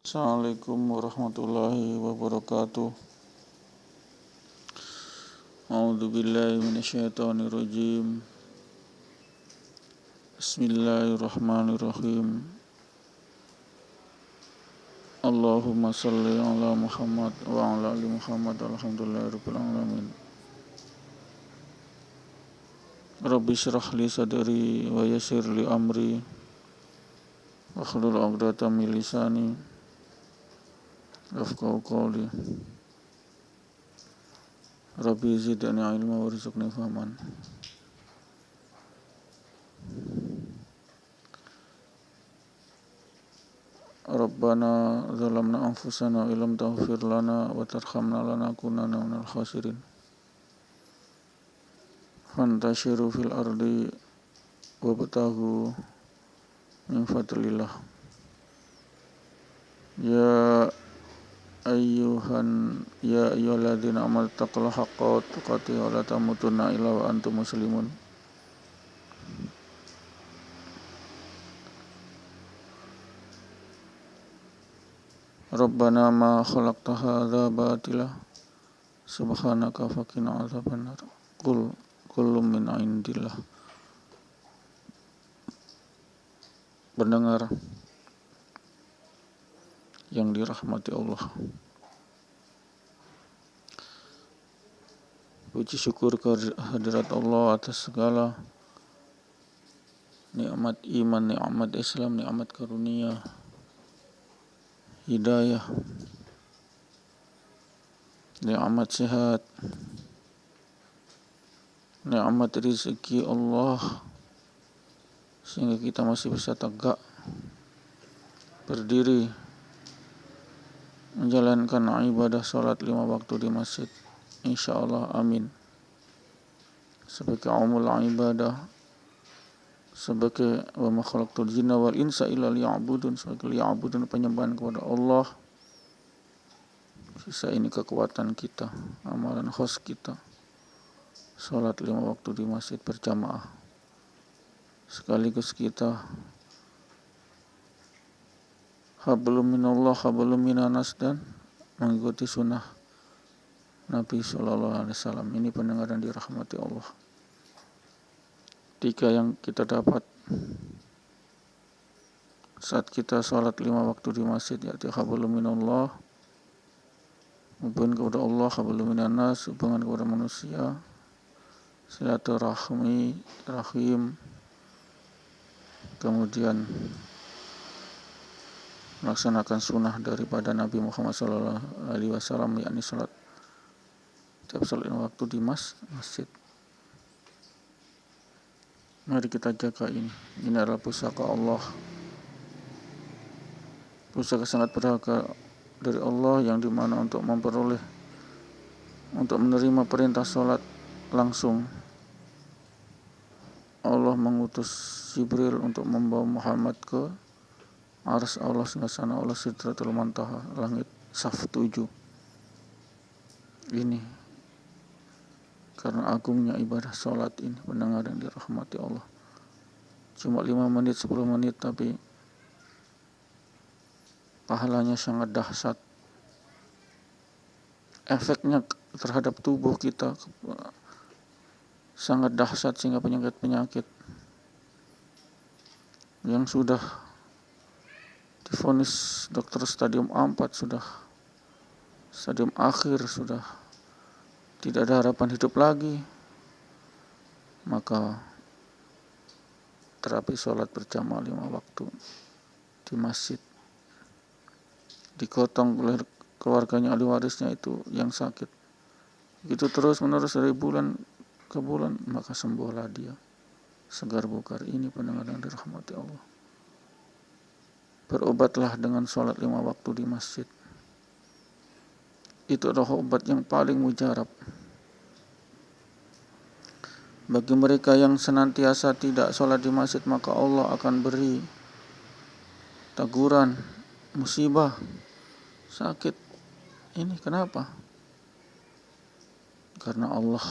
Assalamualaikum warahmatullahi wabarakatuh. A'udzu billahi minasyaitonir rajim. Bismillahirrahmanirrahim. Allahumma shalli ala Muhammad wa ala ali Muhammad. Alhamdulillahirabbil alamin. Rabbi shrah li sadri wa yassir li amri wahlul 'uqdatam min lisani yafqahu qawli. Rabbi zidni ilma warzuqni fahman. Rabbana zalamna anfusana wa illam taghfir lana wa tarhamna lanakunanna minal khasirin. Fantashiru fil ardi wabtaghu min fadlillah. Ya ayyuhalladzina amanu taqullaha haqqa tuqatih wa la tamutunna illa wa antum muslimun. Rabbana ma khalaqta hadza batila subhanaka faqina adzabannar. Qul kullum min indillah. Pendengar yang dirahmati Allah, puji syukur kehadirat Allah atas segala nikmat iman, nikmat Islam, nikmat karunia, hidayah, nikmat sehat, nikmat rezeki Allah, sehingga kita masih bisa tegak berdiri menjalankan ibadah salat 5 waktu di masjid, insyaallah, amin. Sebagai umul ibadah, sebagai wa ma khalaqtul jinna wal insa illa liya'budun, sebagai liya'budun, penyembahan kepada Allah. Sisa ini kekuatan kita, amalan khas kita, salat 5 waktu di masjid berjamaah, sekaligus kita hablum minallah hablum minanas, dan mengikuti sunnah Nabi SAW. Ini pendengar yang dirahmati Allah. 3 yang kita dapat saat kita sholat 5 waktu di masjid, yaitu hablum minallah, hubungan kepada Allah, hablum minanas, hubungan kepada manusia, silaturahmi, rahim, kemudian melaksanakan sunnah daripada Nabi Muhammad SAW, yakni salat tiap salat waktu di masjid. Mari kita jaga ini. Ini adalah pusaka Allah, pusaka sangat berharga dari Allah, yang dimana untuk menerima perintah salat langsung Allah mengutus Jibril untuk membawa Muhammad ke arsy Allah, singgahsana Allah, Sidratul Muntaha, langit saf 7. Ini karena agungnya ibadah salat ini, pendengar yang dirahmati Allah. Cuma 5 menit, 10 menit, tapi pahalanya sangat dahsyat. Efeknya terhadap tubuh kita sangat dahsyat, sehingga penyakit-penyakit yang sudah divonis dokter stadium 4, sudah stadium akhir, sudah tidak ada harapan hidup lagi, maka terapi sholat berjamaah 5 waktu di masjid, digotong oleh keluarganya, ahli warisnya itu yang sakit, itu terus menerus dari bulan ke bulan, maka sembuhlah dia, segar bugar. Ini pendengar yang dirahmati Allah. Berobatlah dengan sholat 5 waktu di masjid. Itu adalah obat yang paling mujarab bagi mereka yang senantiasa tidak sholat di masjid. Maka Allah akan beri teguran, musibah, sakit. Ini kenapa? Karena Allah,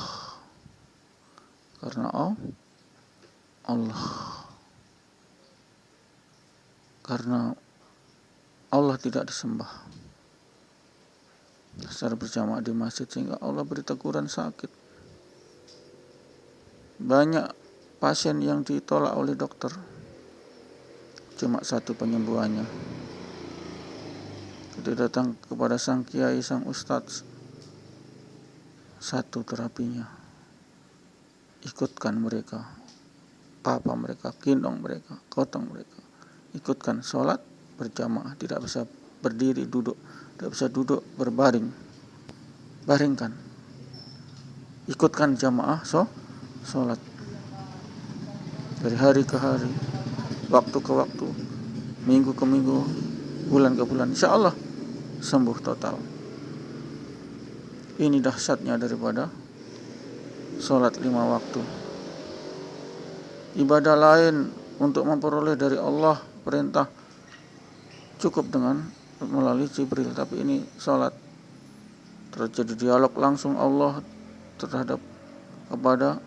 karena Allah tidak disembah secara berjamaah di masjid, sehingga Allah beri teguran sakit. Banyak pasien yang ditolak oleh dokter, cuma satu penyembuhannya. Kita datang kepada sang kiai, sang ustadz, satu terapinya. Ikutkan mereka, papa mereka, gendong mereka, gotong mereka. Ikutkan sholat berjamaah, tidak bisa berdiri duduk, tidak bisa duduk berbaring, baringkan. Ikutkan jamaah sholat dari hari ke hari, waktu ke waktu, minggu ke minggu, bulan ke bulan, insya Allah sembuh total. Ini dahsyatnya daripada sholat 5 waktu. Ibadah lain untuk memperoleh dari Allah perintah cukup dengan melalui Jibril, tapi ini sholat terjadi dialog langsung Allah terhadap kepada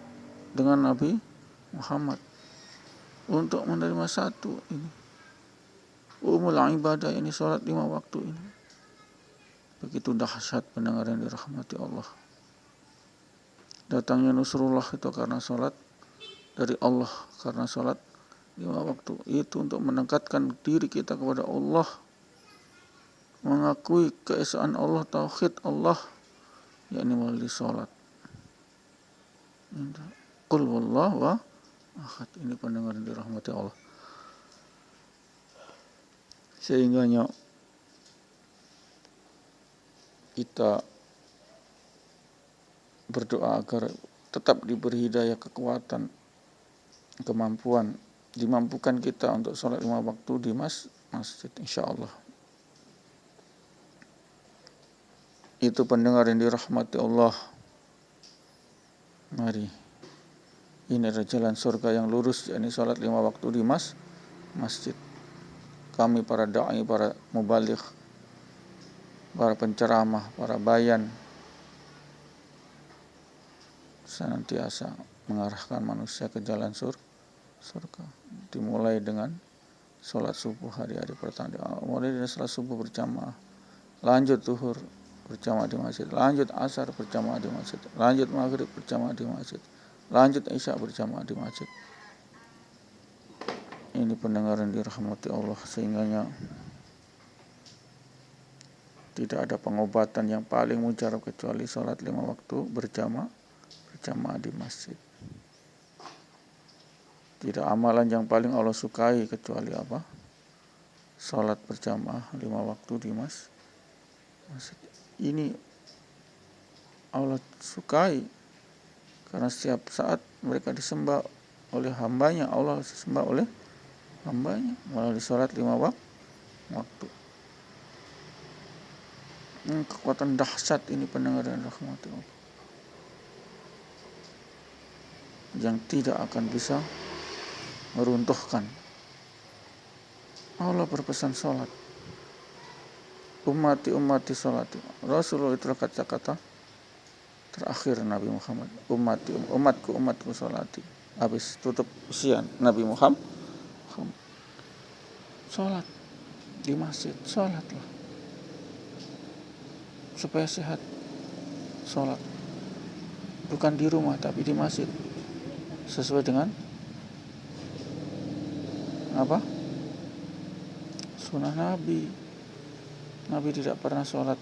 dengan Nabi Muhammad untuk menerima satu ini umul ibadah, ini sholat 5 waktu ini. Begitu dahsyat pendengar yang dirahmati Allah. Datangnya Nusrullah itu karena sholat dari Allah, karena sholat 5 waktu itu untuk mendekatkan diri kita kepada Allah, mengakui keesaan Allah, tauhid Allah, yakni melalui sholat. Qul wallahu ahad. Ini pendengar yang dirahmati Allah. Sehingganya kita berdoa agar tetap diberi hidayah, kekuatan, kemampuan, dimampukan kita untuk sholat 5 waktu di masjid, insya Allah. Itu pendengar yang dirahmati Allah. Mari, ini adalah jalan surga yang lurus, yakni sholat 5 waktu di masjid. Kami para da'i, para mubaligh, para penceramah, para bayan, senantiasa mengarahkan manusia ke jalan surga. Dimulai dengan sholat subuh hari-hari pertama, mulai dari sholat subuh berjamaah, lanjut zuhur berjamaah di masjid, lanjut asar berjamaah di masjid, lanjut maghrib berjamaah di masjid, lanjut isya berjamaah di masjid. Ini pendengar yang dirahmati Allah, sehingganya tidak ada pengobatan yang paling mujarab kecuali sholat 5 waktu berjamaah di masjid. Tidak amalan yang paling Allah sukai kecuali apa? Sholat berjamaah 5 waktu di masjid. Ini Allah sukai karena setiap saat mereka disembah oleh hambanya, Allah disembah oleh hambanya melalui sholat 5 waktu. Kekuatan dahsyat ini pendengar dan rahmati Allah, yang tidak akan bisa meruntuhkan. Allah berpesan sholat. Ummati sholati. Rasulullah itu kata-kata terakhir Nabi Muhammad. Umatku sholati. Habis tutup usia Nabi Muhammad, sholat di masjid, sholatlah supaya sehat. Sholat bukan di rumah tapi di masjid, sesuai dengan apa? Sunnah Nabi. Nabi tidak pernah sholat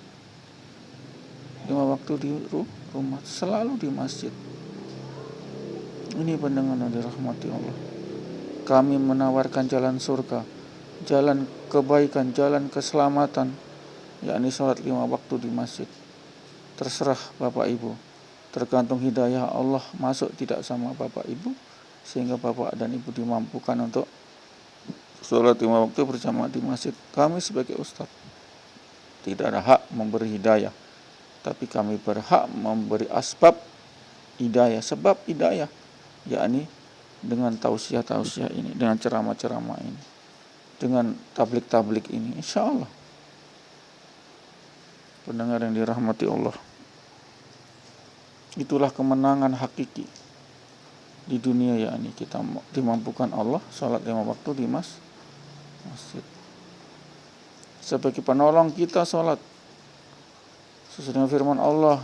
5 waktu di rumah, selalu di masjid. Ini pendengar yang dirahmati Allah. Kami menawarkan jalan surga, jalan kebaikan, jalan keselamatan, yakni sholat 5 waktu di masjid. Terserah Bapak Ibu, tergantung hidayah Allah masuk tidak sama Bapak Ibu, sehingga Bapak dan Ibu dimampukan untuk sholat 5 waktu berjamaah di masjid. Kami sebagai ustadz tidak ada hak memberi hidayah, tapi kami berhak memberi asbab hidayah, sebab hidayah, yakni dengan tausiah ini, dengan ceramah ini, dengan tablik ini, insya Allah. Pendengar yang dirahmati Allah, itulah kemenangan hakiki di dunia, yakni kita dimampukan Allah sholat 5 waktu di masjid. sebagai penolong kita sholat. Sesuai dengan firman Allah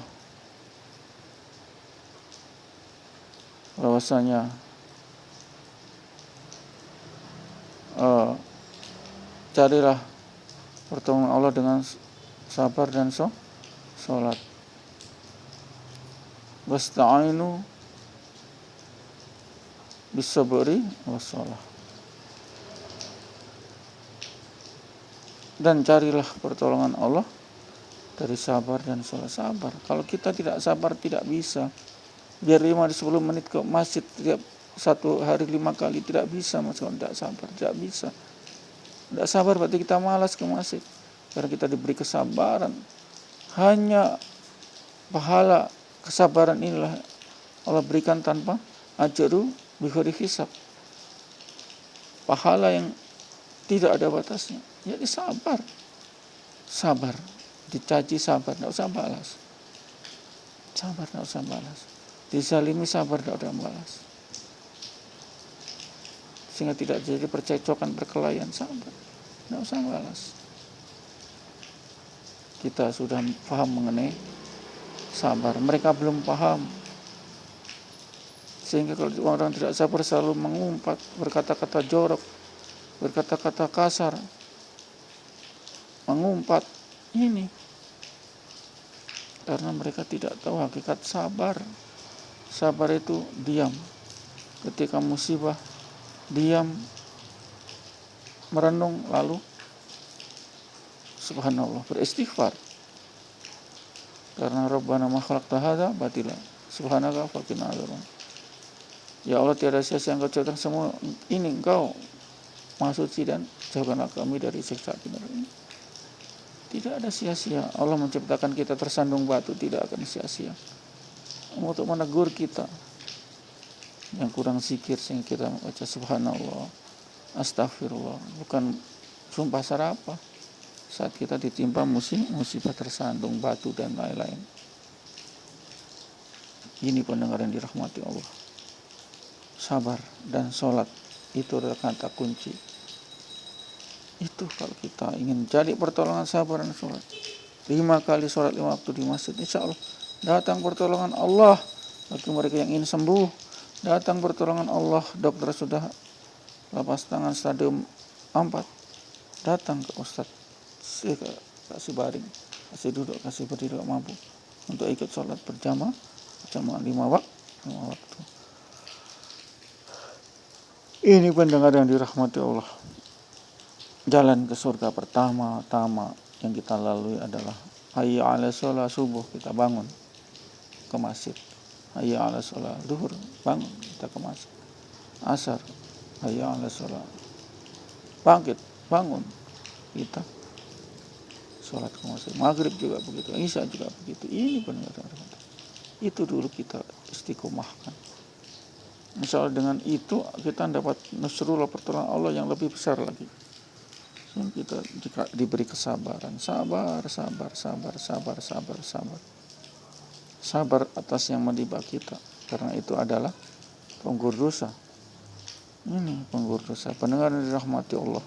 bahwasanya carilah pertolongan Allah dengan sabar dan sholat. Wasta'inu bisabri wassalah. Dan carilah pertolongan Allah dari sabar dan sholat. Sabar. Kalau kita tidak sabar tidak bisa. Biar 5-10 menit ke masjid tiap satu hari 5 kali tidak bisa, mas. Kalau tidak sabar tidak bisa. Tidak sabar berarti kita malas ke masjid. Karena kita diberi kesabaran. Hanya pahala kesabaran inilah Allah berikan tanpa ajru bighairi hisab. Pahala yang tidak ada batasnya. Jadi sabar, dicaci sabar, tidak usah balas. Sabar, tidak usah balas. Dizalimi sabar, tidak usah balas. Sehingga tidak jadi percecokan, perkelahian, sabar, tidak usah balas. Kita sudah paham mengenai sabar, mereka belum paham. Sehingga kalau orang tidak sabar selalu mengumpat, berkata-kata jorok, berkata-kata kasar, mengumpat ini karena mereka tidak tahu hakikat sabar. Sabar itu diam ketika musibah, diam, merenung, lalu subhanallah beristighfar. Karena Rabbana ma khalaqta hadza batila subhanaka faqina adzaban. Ya Allah, tiada sia-sia Engkau ciptakan semua ini, Engkau Maha Suci, dan jauhkanlah kami dari siksa api neraka ini. Tidak ada sia-sia. Allah menciptakan kita tersandung batu tidak akan sia-sia. Untuk menegur kita yang kurang zikir sehingga kita membaca subhanallah, astagfirullah, bukan sumpah serapah saat kita ditimpa musibah tersandung batu dan lain-lain. Ini pendengar yang dirahmati Allah. Sabar dan sholat itu adalah kata kunci. Itu kalau kita ingin cari pertolongan sabar dan sholat. 5 kali sholat 5 waktu di masjid, insya Allah datang pertolongan Allah. Bagi mereka yang ingin sembuh, datang pertolongan Allah. Dokter sudah lepas tangan stadium 4, datang ke Ustadz, kasih baring, kasih duduk, kasih berdiri mampu untuk ikut sholat berjamaah 5 waktu. Ini pendengar yang dirahmati Allah. Jalan ke surga pertama-tama yang kita lalui adalah hayya 'ala shalah subuh, kita bangun ke masjid. Hayya 'ala shalah zuhur, bangun kita ke masjid. Asar, hayya 'ala shalah, bangkit, bangun kita sholat ke masjid. Maghrib juga begitu, isya juga begitu. Ini benar. Itu dulu kita istiqomahkan. Insya Allah dengan itu kita dapat nusrullah, pertolongan Allah yang lebih besar lagi. Kita diberi kesabaran, sabar atas yang menimpa kita, karena itu adalah penggur dosa. Ini penggur dosa. Pendengar yang dirahmati Allah,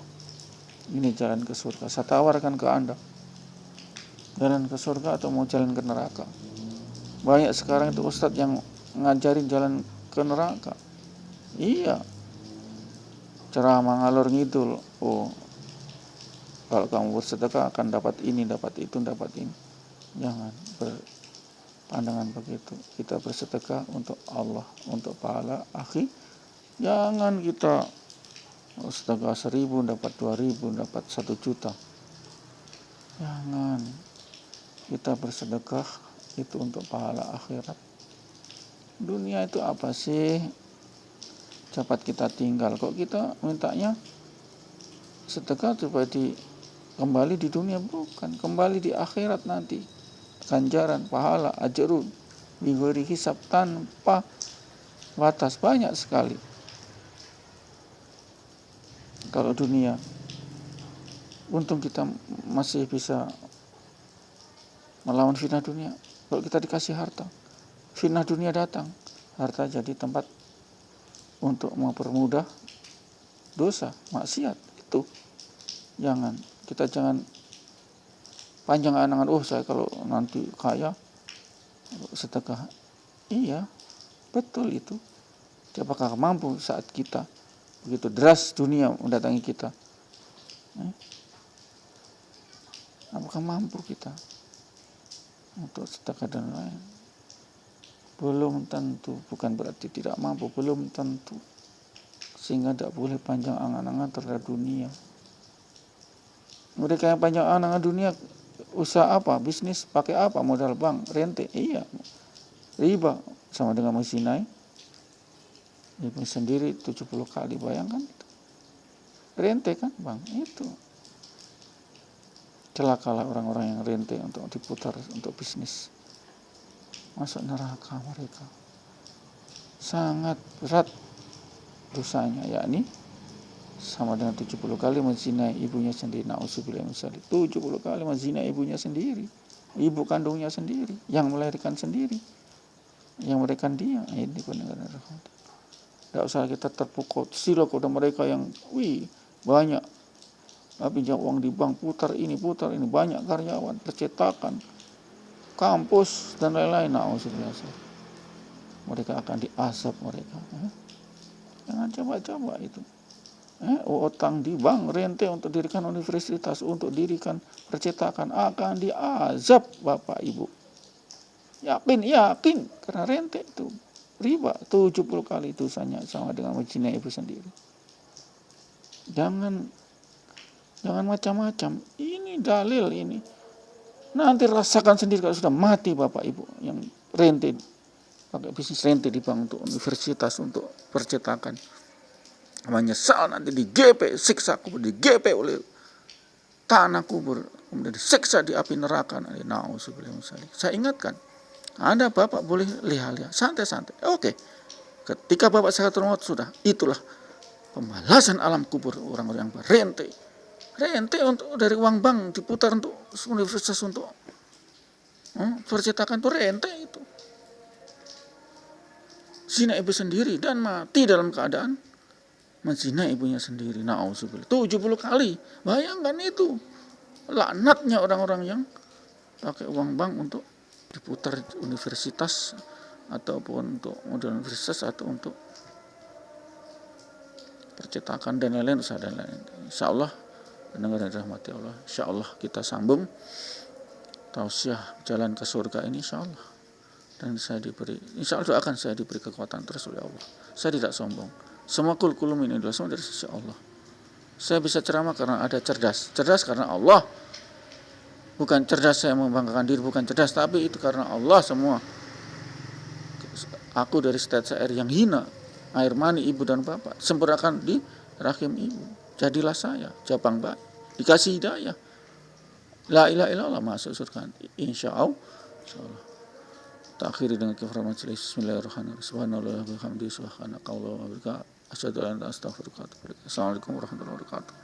ini jalan ke surga. Saya tawarkan ke Anda, jalan ke surga atau mau jalan ke neraka. Banyak sekarang itu ustadz yang ngajarin jalan ke neraka. Iya, ceramah ngalor ngidul. Oh, kalau kamu bersedekah akan dapat ini, dapat itu, dapat ini. Jangan berpandangan begitu. Kita bersedekah untuk Allah, untuk pahala akhir. Jangan kita sedekah 1.000 dapat 2.000, dapat 1 juta. Jangan. Kita bersedekah itu untuk pahala akhirat. Dunia itu apa sih? Cepat kita tinggal. Kok kita mintanya sedekah supaya kembali di dunia? Bukan, kembali di akhirat nanti. Ganjaran, pahala, ajrun bighairi hisab, tanpa batas, banyak sekali. Kalau dunia, untung kita masih bisa melawan fitnah dunia. Kalau kita dikasih harta, fitnah dunia datang, harta jadi tempat untuk mempermudah dosa, maksiat. Itu kita jangan panjang angan, saya kalau nanti kaya sedekah. Iya, betul itu. Apakah mampu saat kita begitu deras dunia mendatangi kita? Apakah mampu kita untuk sedekah dan lain? Belum tentu, bukan berarti tidak mampu, belum tentu. Sehingga tidak boleh panjang angan-angan terhadap dunia. Mereka yang panjang angan dunia, usaha apa? Bisnis pakai apa? Modal bank, rente. Iya, riba sama dengan mesinai. Ibu sendiri 70 kali, bayangkan itu. Rente kan bang, itu. Celakalah orang-orang yang rente untuk diputar untuk bisnis. Masuk neraka mereka. Sangat berat dosanya, yakni sama dengan 70 kali menzinai ibunya sendiri. Na'udzubillah min dzalik. 70 kali menzinai ibunya sendiri. Ibu kandungnya sendiri, yang melahirkan sendiri. Yang melahirkan dia. Ini pendengar rahmat. Tidak usah kita terpukul. Sila kepada mereka yang banyak. Pinjam uang di bank, putar ini, banyak karyawan, percetakan, kampus dan lain-lain. Mereka akan diazab mereka. Jangan coba-coba itu. Utang di bank, rente untuk dirikan universitas, untuk dirikan percetakan, akan diazab Bapak Ibu. Yakin karena rente itu riba 70 kali dosanya sama dengan menzinai ibu sendiri. Jangan macam-macam. Ini dalil ini. Nanti rasakan sendiri kalau sudah mati Bapak Ibu yang rente, pakai bisnis rente di bank untuk universitas, untuk percetakan. Menyesal nanti digepe, siksa kubur, digepe oleh tanah kubur, kemudian disiksa di api neraka. Na'udzubillah min dzalik. Saya ingatkan, Anda Bapak boleh lihat-lihat, santai-santai. Oke. Ketika Bapak sakaratul maut sudah, itulah pembalasan alam kubur orang-orang yang berrente. Rente untuk dari uang bank diputar untuk universitas, untuk percetakan, itu rente itu. Zina ibu sendiri dan mati dalam keadaan menzina ibunya sendiri. Na'udzubillah. 70 kali. Bayangkan itu. Laknatnya orang-orang yang pakai uang bank untuk diputar universitas, ataupun untuk modal universitas, atau untuk percetakan dan lain-lain, usaha dan lain-lain. Insyaallah pendengar yang dirahmati Allah, insyaallah kita sambung tausiah jalan ke surga ini insyaallah. Dan insyaallah doakan saya diberi kekuatan terus oleh Allah. Saya tidak sombong. Semua kulkulum ini adalah semua dari sisi Allah. Saya bisa ceramah karena ada cerdas karena Allah. Bukan cerdas saya membanggakan diri, bukan cerdas, tapi itu karena Allah semua. Aku dari setetes air yang hina, air mani ibu dan bapak, sempurnakan di rahim ibu. Jadilah saya, jabang baik, dikasih hidayah. La ilaha illallah, masuk surga. Insyaallah. Takhiri dengan kifrah majelis. Bismillahirrahmanirrahim. Subhanallah wa bihamdihi, subhanakallahumma wa bihamdika, asyhadu an la ilaha illa anta, astaghfiruka wa atubu ilaik. Assalamualaikum warahmatullahi wabarakatuh.